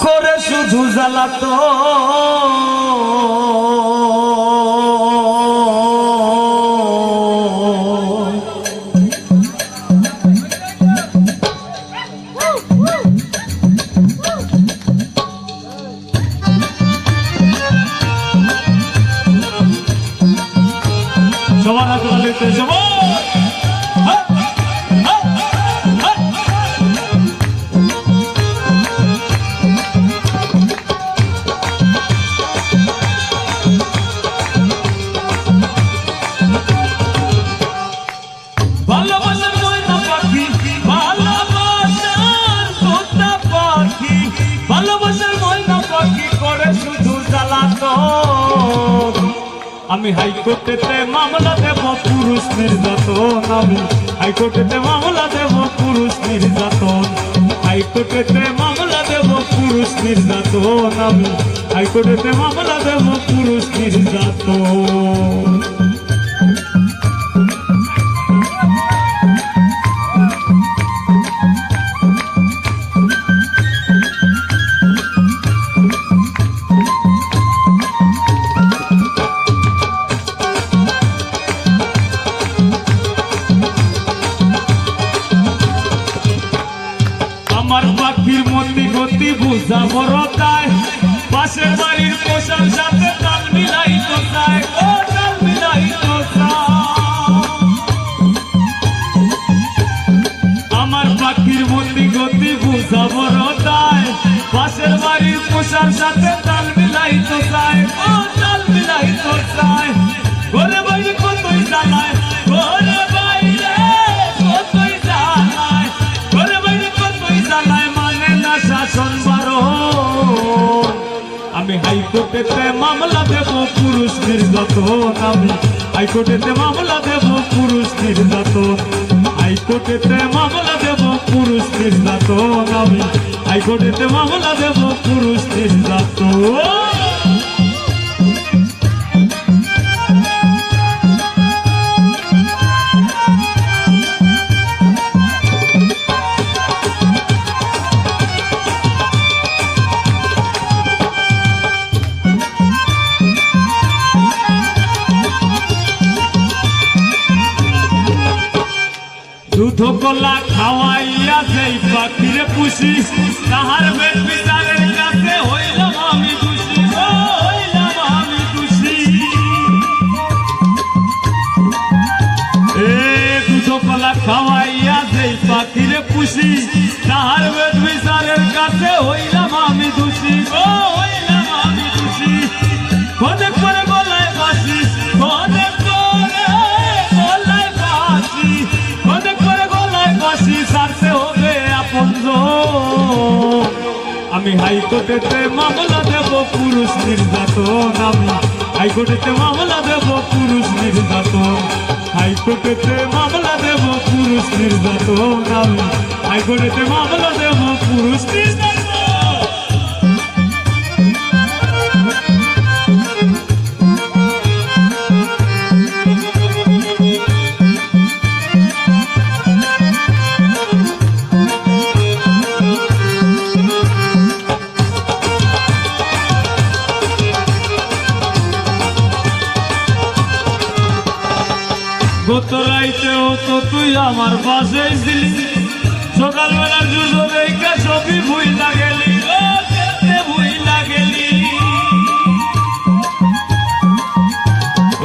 করে শুধু জ্বালাতো সবার হাতে তালিতে সবাই ভালোবাসার ময়না পাখি ভালোবাসার তোতা পাখি ভালোবাসার ময়না পাখি করে শুধু জ্বালাতন আমি হাইকোর্টেতে মামলা দেব পুরুষ নির্যাতন আমি হাইকোর্টেতে মামলা দেব পুরুষ নির্যাতন হাইকোর্টেতে মামলা দেব পুরুষ নির্যাতন আমি হাইকোর্টেতে মামলা দেব পুরুষ নির্যাতন আমার পাখির মতি গতি বুঝা বড় তাই পাশের বাড়ির পোষার সাথে তাল মিলাই তো চায় ও তাল মিলাই তো আমার পাখির মতি গতি বুঝা বড় তাই পাশের বাড়ির পোষার সাথে তাল মিলাই তো চায় ও তাল মিলাই তো চায় ঘরে বাইরে কতই জানায় ঘরে বাইরে কতই জানায় ঘরে বাইরে কতই জানায় মানে না শাসন বারণ আমি হাইকোর্টেতে মামলা দেব পুরুষ নির্যাতন আমি হাইকোর্টেতে মামলা দেব পুরুষ নির্যাতন হাইকোর্টেতে মামলা দেব পুরুষ নির্যাতন আমি হাইকোর্টেতে মামলা দেব পুরুষ নির্যাতন দুধ কলা খাওয়াইয়া যেই পাখিরে পুষি তাহার পেট বিচারের কাছে হইলাম আমি দোষী হইলাম আমি দোষী দুধ কলা খাওয়াইয়া যেই পাখিরে পুষি তাহার পেট বিচারের কাছে হইলাম আমি দোষী হইলাম আমি দোষী অনেক করে গলায় বাসি অনেক করে গলায় বাসি অনেক বাসি সারতে হবে আপনজন আমি হাইকোর্টেতে মামলা দেব পুরুষ নির্যাতন আমি হাইকোর্টেতে মামলা দেব পুরুষ নির্যাতন হাইকোর্টেতে মামলা দেব পুরুষ নির্যাতন আমি হাইকোর্টেতে মামলা দেব পুরুষ নির্যাতন গত রাইতেও তো তুই আমার পাশে ছিলি সকালবেলার জুজো দেখে সবই ভুইলা গেলি ভুইলা গেলি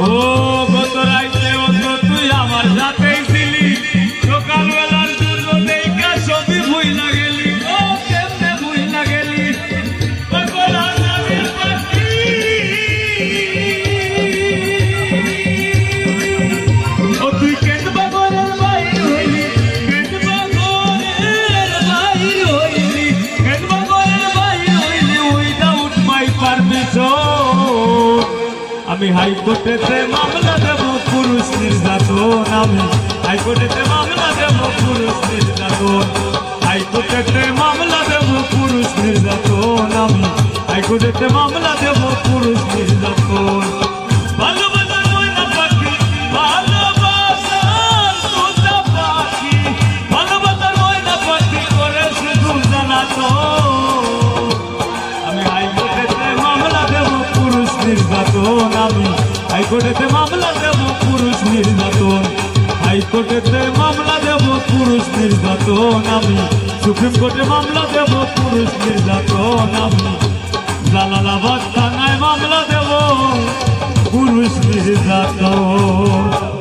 ও গত রাইতেও তো তুই আমার সাথেই ছিলি সকালবেলার জুজো দেখে সবই ভুইলা গেলি কেমনে ভুইলা গেলি আমি হাইকোর্টেতে মামলা দেব পুরুষ নির্যাতন আমি হাইকোর্টেতে মামলা দেব পুরুষ নির্যাতন হাইকোর্টেতে মামলা দেব পুরুষ নির্যাতন আমি হাইকোর্টেতে মামলা দেব পুরুষ নির্যাতন ভালোবাসার ময়না পাখি ভালোবাসার তোতা পাখি ভালোবাসার নির্যাতন আমি হাইকোর্টেতে মামলা দেব পুরুষ নির্যাতন হাইকোর্টেতে মামলা দেব পুরুষ নির্যাতন আমি সুপ্রিম কোর্টে মামলা দেব পুরুষ নির্যাতন আমি জালালাবাদ থানায় মামলা দেব পুরুষ নির্যাতন